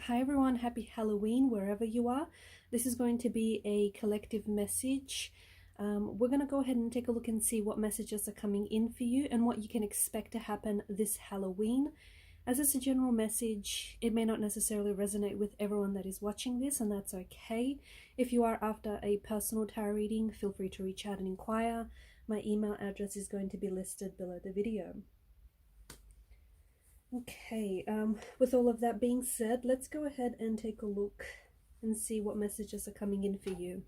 Hi everyone, happy Halloween wherever you are. This is going to be a collective message. We're going to go ahead and take a look and see what messages are coming in for you and what you can expect to happen this Halloween. As it's a general message, it may not necessarily resonate with everyone that is watching this, and that's okay. If you are after a personal tarot reading, feel free to reach out and inquire. My email address is going to be listed below the video. Okay, with all of that being said, let's go ahead and take a look and see what messages are coming in for you.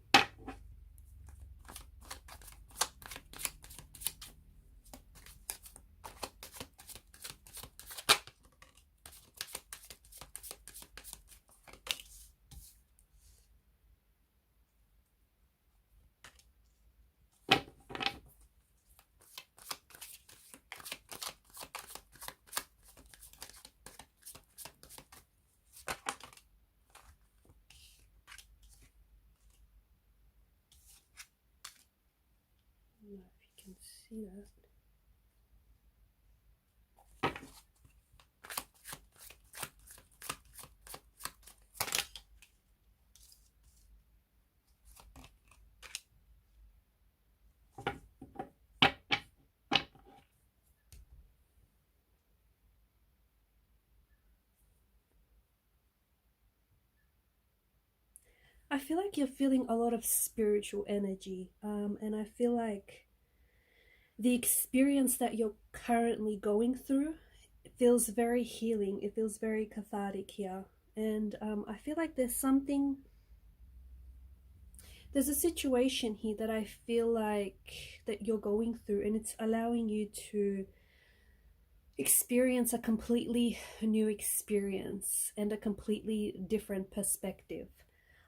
I don't know if you can see that. I feel like you're feeling a lot of spiritual energy, and I feel like the experience that you're currently going through feels very healing. It feels very cathartic here, and I feel like there's a situation here that I feel like that you're going through, and it's allowing you to experience a completely new experience and a completely different perspective.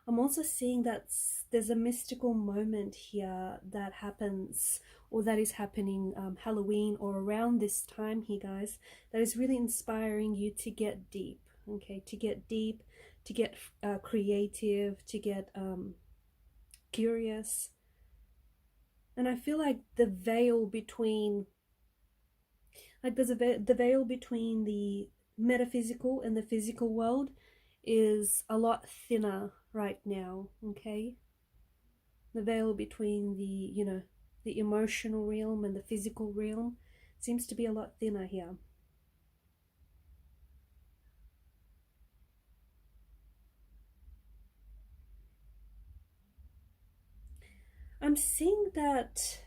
I'm also seeing that there's a mystical moment here that happens, or that is happening Halloween or around this time here, guys, that is really inspiring you to get deep, okay? To get deep, to get creative, to get curious. And I feel like the veil between, there's the veil between the metaphysical and the physical world is a lot thinner right now, okay? The veil between the emotional realm and the physical realm seems to be a lot thinner here. I'm seeing that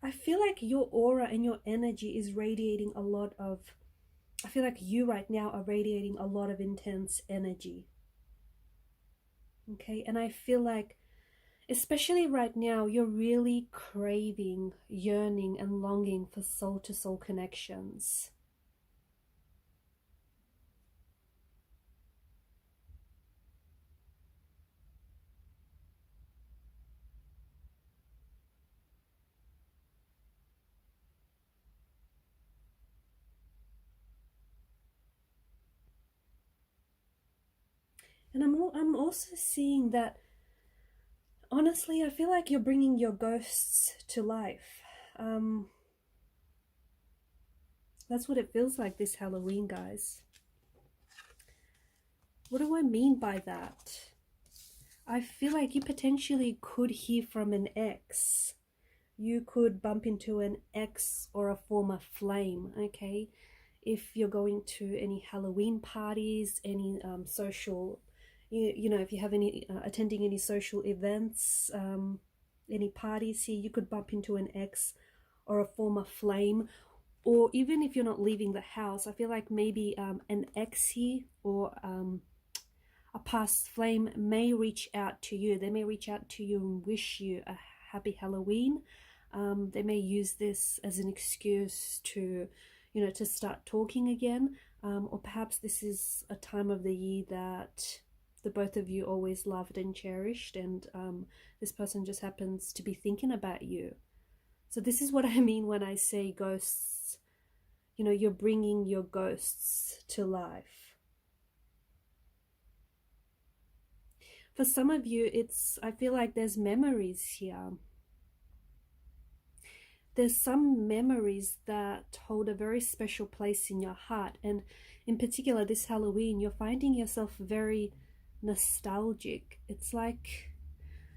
I feel like your aura and your energy is radiating a lot of, I feel like you right now are radiating a lot of intense energy. Okay, and I feel like, especially right now, you're really craving, yearning, and longing for soul-to-soul connections. And I'm also seeing that, honestly, I feel like you're bringing your ghosts to life. That's what it feels like this Halloween, guys. What do I mean by that? I feel like you potentially could hear from an ex. You could bump into an ex or a former flame, okay? If you're going to any Halloween parties, any social, you know, if you have any, attending any social events, any parties here, you could bump into an ex or a former flame. Or even if you're not leaving the house, I feel like maybe an ex here or a past flame may reach out to you. They may reach out to you and wish you a happy Halloween. They may use this as an excuse to, you know, to start talking again. Or perhaps this is a time of the year that the both of you always loved and cherished, and this person just happens to be thinking about you. So this is what I mean when I say ghosts. You know, you're bringing your ghosts to life. For some of you, I feel like there's memories here. there's some memories that hold a very special place in your heart. And in particular, this Halloween, you're finding yourself very nostalgic. It's like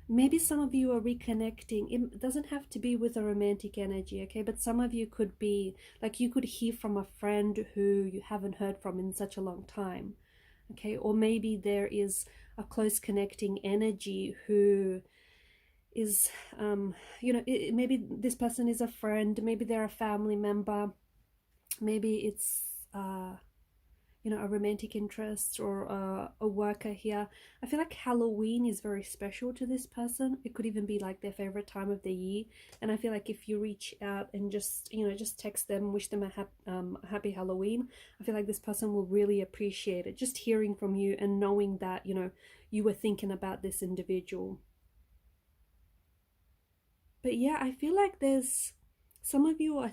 maybe some of you are reconnecting. It doesn't have to be with a romantic energy, okay? But some of you could be, like, you could hear from a friend who you haven't heard from in such a long time, okay? Or maybe there is a close connecting energy who is, maybe this person is a friend, maybe they're a family member, maybe it's, a romantic interest or a worker here. I feel like Halloween is very special to this person. It could even be like their favorite time of the year. And I feel like if you reach out and just text them, wish them a happy Halloween, I feel like this person will really appreciate it. Just hearing from you and knowing that, you were thinking about this individual. But yeah, I feel like there's some of you are,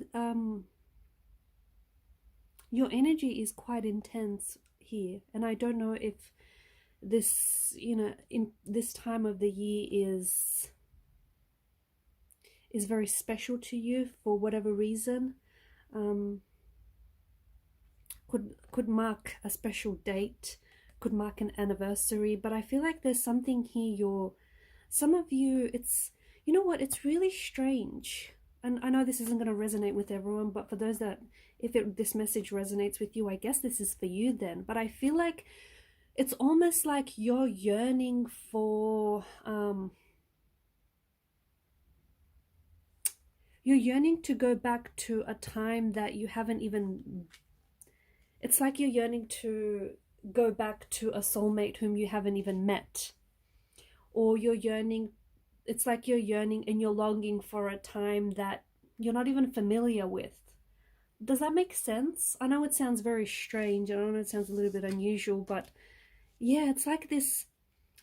your energy is quite intense here. And I don't know if this, in this time of the year is very special to you for whatever reason. Could mark a special date, could mark an anniversary, but I feel like there's something here. Some of you, it's, you know what, it's really strange. And I know this isn't going to resonate with everyone, but for those that, if this message resonates with you, I guess this is for you then. But I feel like it's almost like you're yearning for, you're yearning to go back to a time that you haven't even, it's like you're yearning to go back to a soulmate whom you haven't even met. Or you're yearning, it's like you're yearning and you're longing for a time that you're not even familiar with. Does that make sense? I know it sounds very strange. I know it sounds a little bit unusual, but yeah, it's like this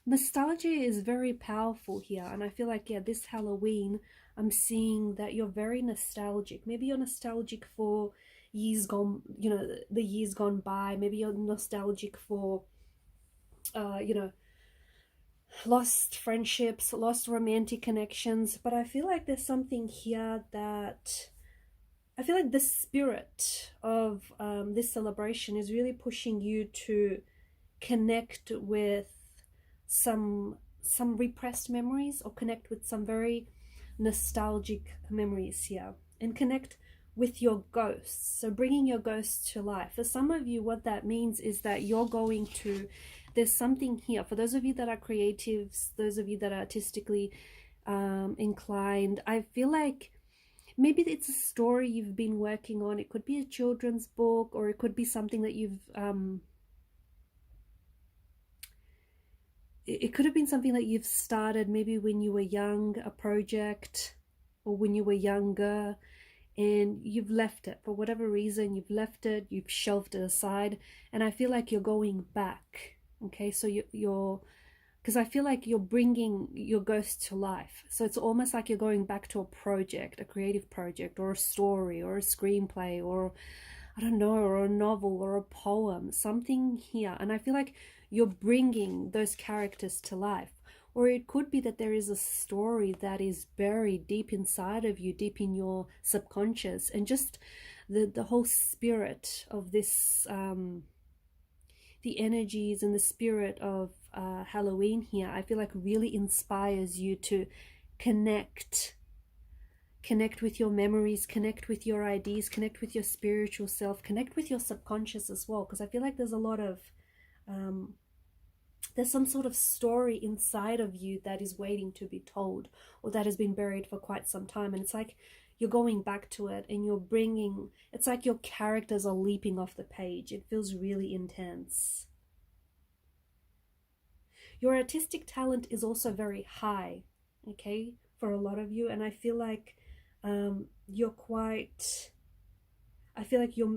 nostalgia is very powerful here. And I feel like, yeah, this Halloween, I'm seeing that you're very nostalgic. Maybe you're nostalgic for years gone, the years gone by. Maybe you're nostalgic for, lost friendships, lost romantic connections. But I feel like there's something here that I feel like the spirit of this celebration is really pushing you to connect with some repressed memories, or connect with some very nostalgic memories here, and connect with your ghosts. So bringing your ghosts to life. For some of you, what that means is that you're going to, there's something here. For those of you that are creatives, those of you that are artistically inclined, I feel like maybe it's a story you've been working on. It could be a children's book, or it could be something that you've, it could have been something that you've started maybe when you were young, a project, or when you were younger, and you've left it for whatever reason. You've left it, you've shelved it aside, and I feel like you're going back. Okay, so you're because I feel like you're bringing your ghost to life. So it's almost like you're going back to a project, a creative project, or a story, or a screenplay, or I don't know, or a novel, or a poem, something here. And I feel like you're bringing those characters to life. Or it could be that there is a story that is buried deep inside of you, deep in your subconscious, and just the whole spirit of this, the energies and the spirit of Halloween here, I feel like really inspires you to connect with your memories, connect with your ideas, connect with your spiritual self, connect with your subconscious as well. Because I feel like there's a lot of there's some sort of story inside of you that is waiting to be told, or that has been buried for quite some time. And it's like you're going back to it, and you're bringing, it's like your characters are leaping off the page. It feels really intense. Your artistic talent is also very high, okay, for a lot of you. And I feel like you're quite, I feel like you're,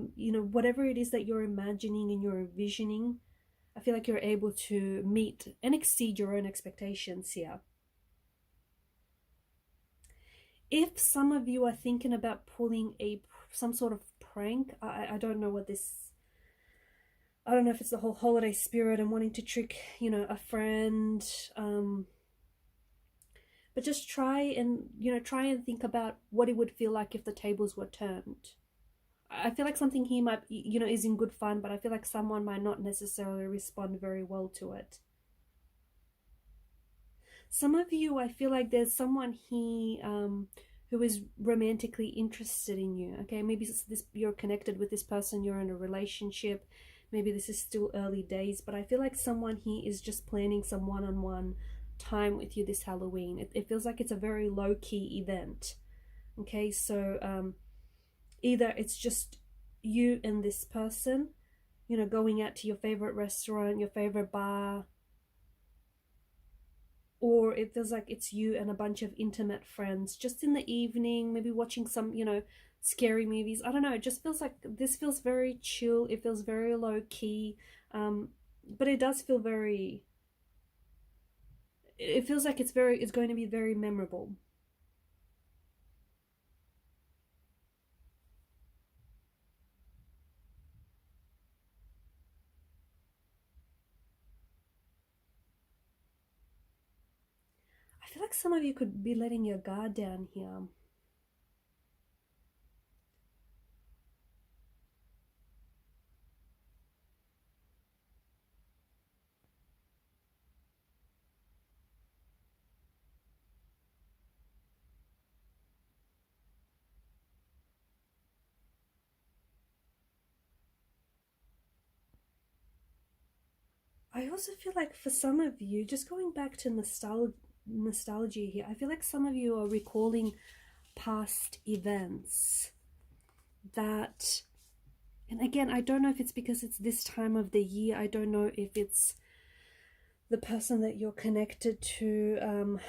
whatever it is that you're imagining and you're envisioning, I feel like you're able to meet and exceed your own expectations here. If some of you are thinking about pulling some sort of prank, I don't know what this, I don't know if it's the whole holiday spirit and wanting to trick, a friend. But just try and, try and think about what it would feel like if the tables were turned. I feel like something here might, is in good fun, but I feel like someone might not necessarily respond very well to it. Some of you, I feel like there's someone here who is romantically interested in you. Okay, maybe you're connected with this person, you're in a relationship. Maybe this is still early days, but I feel like someone here is just planning some one-on-one time with you this Halloween. It feels like it's a very low-key event. Okay, so either it's just you and this person, going out to your favorite restaurant, your favorite bar, or it feels like it's you and a bunch of intimate friends just in the evening, maybe watching some, scary movies. I don't know, it just feels like this feels very chill. It feels very low key, but it does feel very, it feels like it's going to be very memorable. I feel like some of you could be letting your guard down here. I also feel like for some of you, just going back to nostalgia here, I feel like some of you are recalling past events that, and again, I don't know if it's because it's this time of the year. I don't know if it's the person that you're connected to.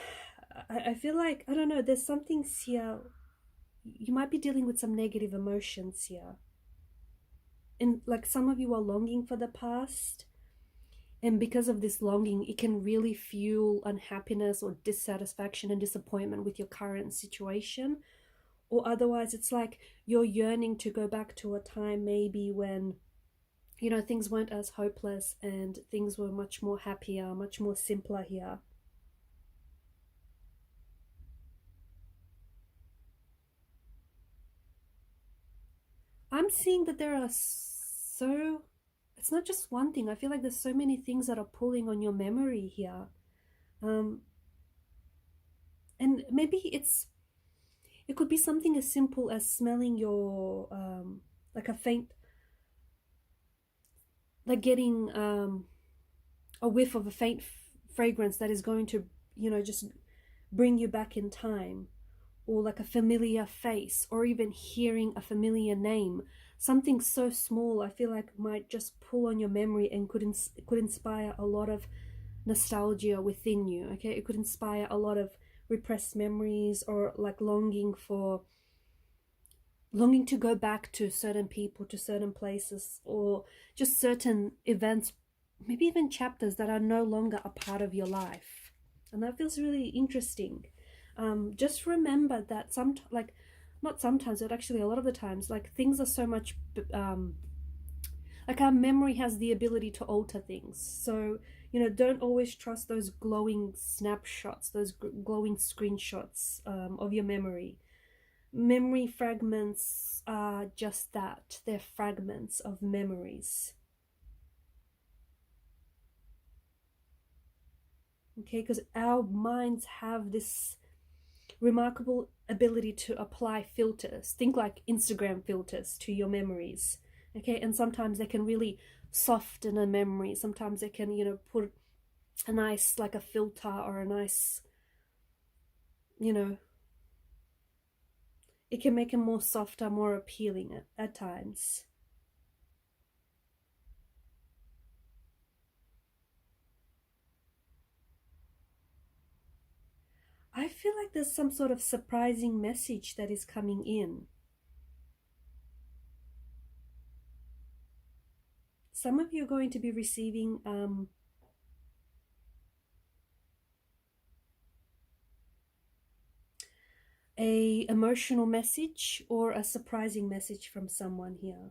I feel like, I don't know, there's something here. You might be dealing with some negative emotions here. And like some of you are longing for the past. And because of this longing, it can really fuel unhappiness or dissatisfaction and disappointment with your current situation. Or otherwise, it's like you're yearning to go back to a time maybe when, things weren't as hopeless and things were much more happier, much more simpler here. I'm seeing that there are it's not just one thing. I feel like there's so many things that are pulling on your memory here. Um, and maybe it could be something as simple as smelling your, like a faint, like getting a whiff of a faint fragrance that is going to, just bring you back in time, or like a familiar face, or even hearing a familiar name. Something so small, I feel like might just pull on your memory and could inspire a lot of nostalgia within you. Okay, it could inspire a lot of repressed memories, or like longing to go back to certain people, to certain places, or just certain events, maybe even chapters that are no longer a part of your life. And that feels really interesting. Just remember that not sometimes, but actually a lot of the times, like things are so much, like our memory has the ability to alter things. So, don't always trust those glowing snapshots, those glowing screenshots of your memory. Memory fragments are just that. They're fragments of memories. Okay, because our minds have this remarkable ability to apply filters. Think like Instagram filters to your memories. Okay, and sometimes they can really soften a memory. Sometimes they can, put a nice, like a filter, or a nice, you know, it can make it more softer, more appealing at times. I feel like there's some sort of surprising message that is coming in. Some of you are going to be receiving a emotional message or a surprising message from someone here.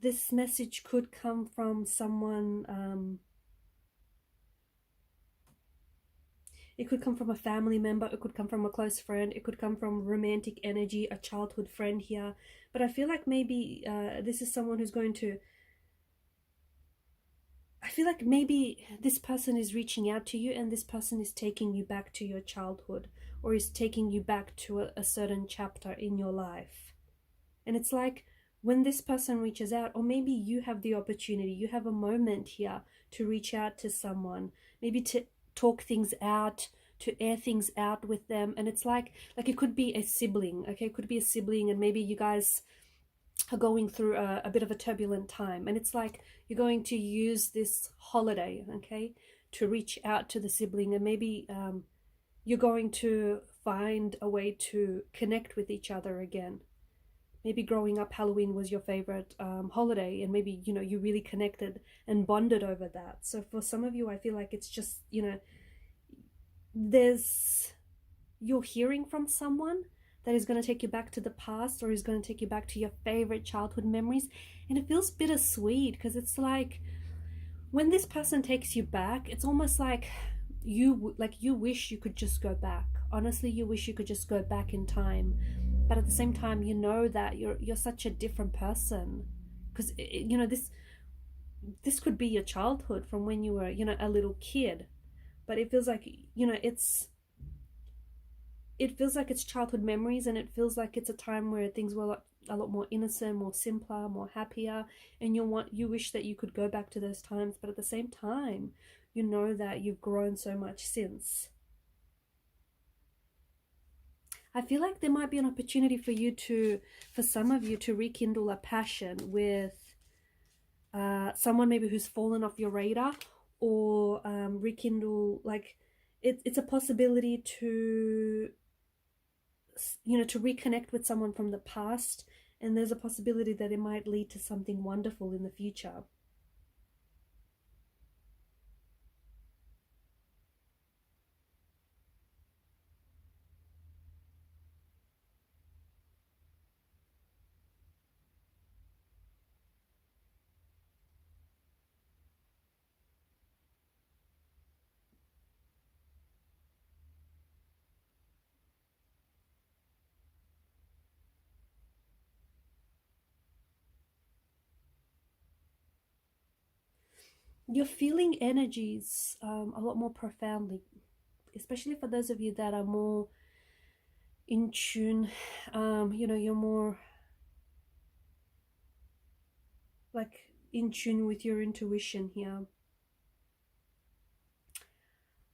this message could come from someone, it could come from a family member, it could come from a close friend, it could come from romantic energy, a childhood friend here. But I feel like maybe this is someone who's going to, I feel like maybe this person is reaching out to you, and this person is taking you back to your childhood, or is taking you back to a certain chapter in your life. And it's like when this person reaches out, or maybe you have the opportunity, you have a moment here to reach out to someone, maybe to talk things out, to air things out with them. And it's like it could be a sibling, okay? It could be a sibling, and maybe you guys are going through a bit of a turbulent time, and it's like you're going to use this holiday, okay, to reach out to the sibling, and maybe you're going to find a way to connect with each other again. Maybe growing up, Halloween was your favorite holiday, and maybe, you know, you really connected and bonded over that. So for some of you, I feel like it's just, you know, you're hearing from someone that is going to take you back to the past, or is going to take you back to your favorite childhood memories. And it feels bittersweet, because it's like when this person takes you back, it's almost like you wish you could just go back. Honestly, you wish you could just go back in time. But at the same time, you know that you're such a different person, because you know, this could be your childhood from when you were, you know, a little kid. But it feels like, you know, it feels like it's childhood memories, and it feels like it's a time where things were a lot more innocent, more simpler, more happier, and you wish that you could go back to those times. But at the same time, you know that you've grown so much since. I feel like there might be an opportunity for some of you to rekindle a passion with someone maybe who's fallen off your radar, or rekindle, like it's a possibility to, you know, to reconnect with someone from the past, and there's a possibility that it might lead to something wonderful in the future. You're feeling energies a lot more profoundly, especially for those of you that are more in tune. You know, you're more like in tune with your intuition here.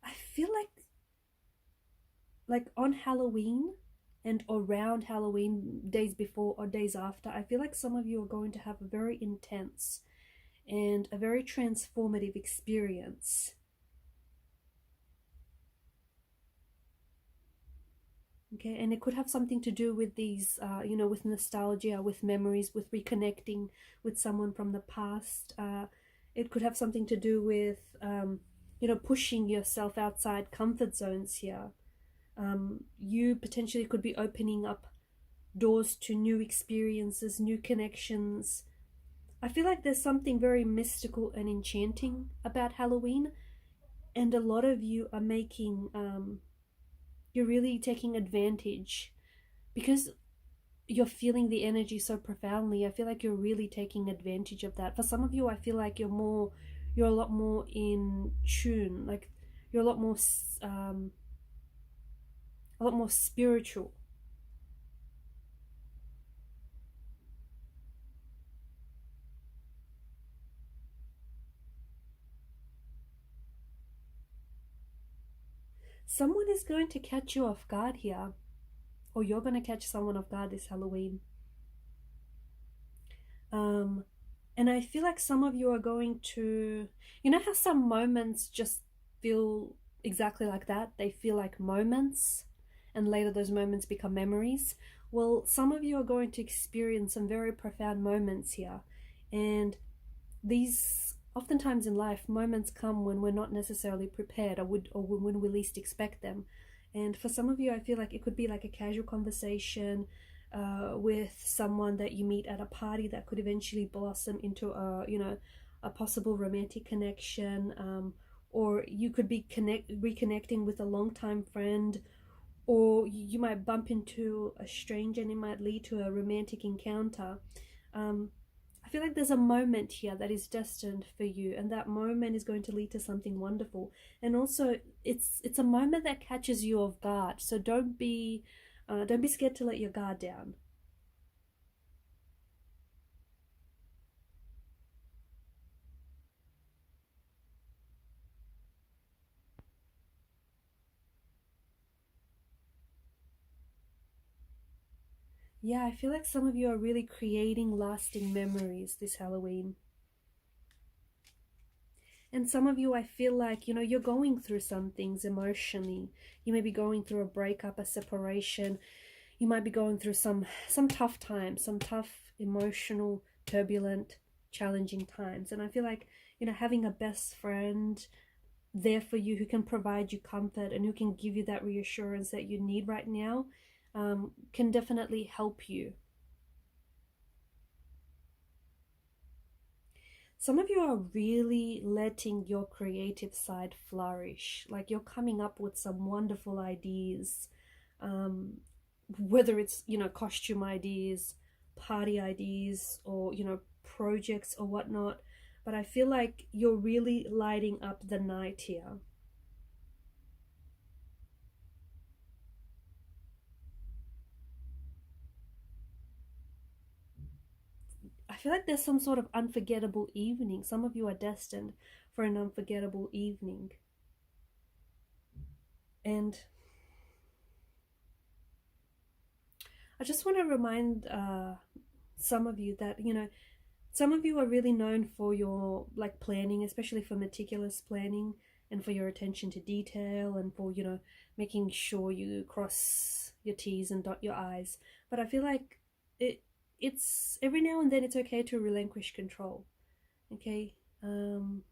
I feel like on Halloween and around Halloween, days before or days after, I feel like some of you are going to have a very intense and a very transformative experience. Okay, and it could have something to do with these, you know, with nostalgia, with memories, with reconnecting with someone from the past. It could have something to do with, you know, pushing yourself outside comfort zones here. You potentially could be opening up doors to new experiences, new connections. I feel like there's something very mystical and enchanting about Halloween, and a lot of you are making, you're really taking advantage, because you're feeling the energy so profoundly. I feel like you're really taking advantage of that. For some of you, I feel like you're a lot more in tune, like you're a lot more spiritual. Someone is going to catch you off guard here, or you're going to catch someone off guard this Halloween. And I feel like some of you are going to, you know how some moments just feel exactly like that? They feel like moments, and later those moments become memories. Well, some of you are going to experience some very profound moments here. And these, oftentimes in life, moments come when we're not necessarily prepared, or when we least expect them. And for some of you, I feel like it could be like a casual conversation, with someone that you meet at a party that could eventually blossom into a, you know, a possible romantic connection, or you could be reconnecting with a longtime friend, or you might bump into a stranger and it might lead to a romantic encounter. I feel like there's a moment here that is destined for you, and that moment is going to lead to something wonderful. And also, it's a moment that catches you off guard. So don't be scared to let your guard down. Yeah, I feel like some of you are really creating lasting memories this Halloween. And some of you, I feel like, you know, you're going through some things emotionally. You may be going through a breakup, a separation. You might be going through some tough times, some tough, emotional, turbulent, challenging times. And I feel like, you know, having a best friend there for you who can provide you comfort and who can give you that reassurance that you need right now, can definitely help you. Some of you are really letting your creative side flourish. Like you're coming up with some wonderful ideas, whether it's, you know, costume ideas, party ideas, or, you know, projects or whatnot. But I feel like you're really lighting up the night here. I feel like there's some sort of unforgettable evening. Some of you are destined for an unforgettable evening. And I just want to remind some of you that, you know, some of you are really known for your like planning, especially for meticulous planning and for your attention to detail and for, you know, making sure you cross your T's and dot your I's. But I feel like it's every now and then it's okay to relinquish control. Okay? You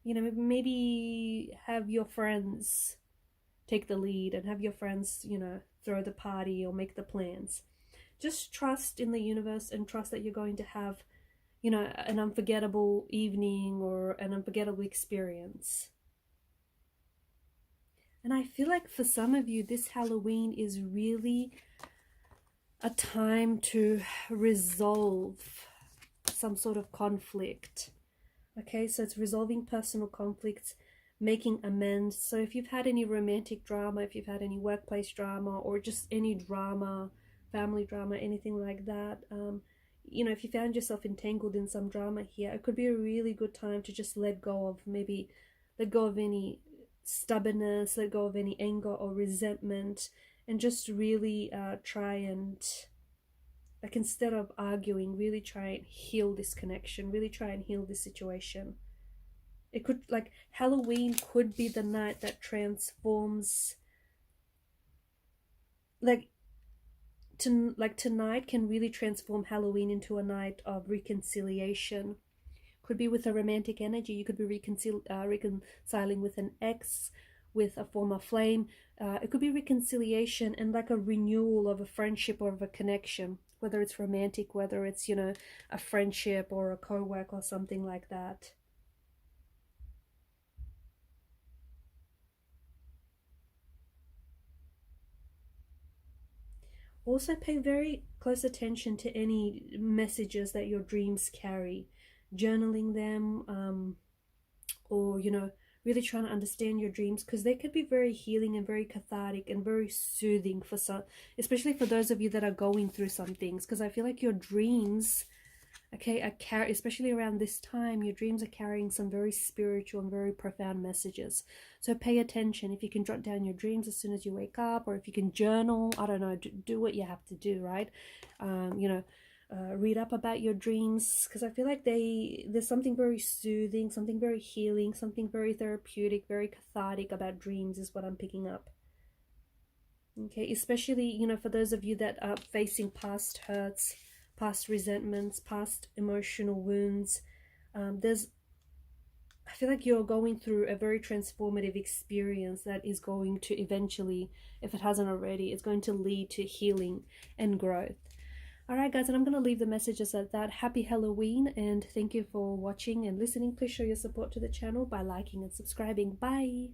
know, maybe have your friends take the lead and have your friends, you know, throw the party or make the plans. Just trust in the universe and trust that you're going to have, you know, an unforgettable evening or an unforgettable experience. And I feel like for some of you, this Halloween is really a time to resolve some sort of conflict. Okay, so it's resolving personal conflicts, making amends. So if you've had any romantic drama, if you've had any workplace drama, or just any drama, family drama, anything like that, you know, if you found yourself entangled in some drama here, it could be a really good time to just let go of any stubbornness, let go of any anger or resentment, and just really try and, like, instead of arguing, really try and heal this connection, really try and heal this situation. It could, like, Halloween could be the night that transforms, like, tonight can really transform Halloween into a night of reconciliation. Could be with a romantic energy. You could be reconciling with an ex, with a former flame. It could be reconciliation and like a renewal of a friendship or of a connection, whether it's romantic, whether it's, you know, a friendship or a co-work or something like that. Also, pay very close attention to any messages that your dreams carry. Journaling them, or, you know, really trying to understand your dreams, because they could be very healing and very cathartic and very soothing for some, especially for those of you that are going through some things. Because I feel like your dreams, okay, especially around this time, your dreams are carrying some very spiritual and very profound messages. So pay attention. If you can jot down your dreams as soon as you wake up, or if you can journal, I don't know, do what you have to do, right? You know, read up about your dreams, because I feel like there's something very soothing, something very healing, something very therapeutic, very cathartic about dreams is what I'm picking up. Okay, especially, you know, for those of you that are facing past hurts, past resentments, past emotional wounds, there's I feel like you're going through a very transformative experience that is going to eventually, if it hasn't already, it's going to lead to healing and growth. Alright guys, and I'm going to leave the messages at that. Happy Halloween, and thank you for watching and listening. Please show your support to the channel by liking and subscribing. Bye!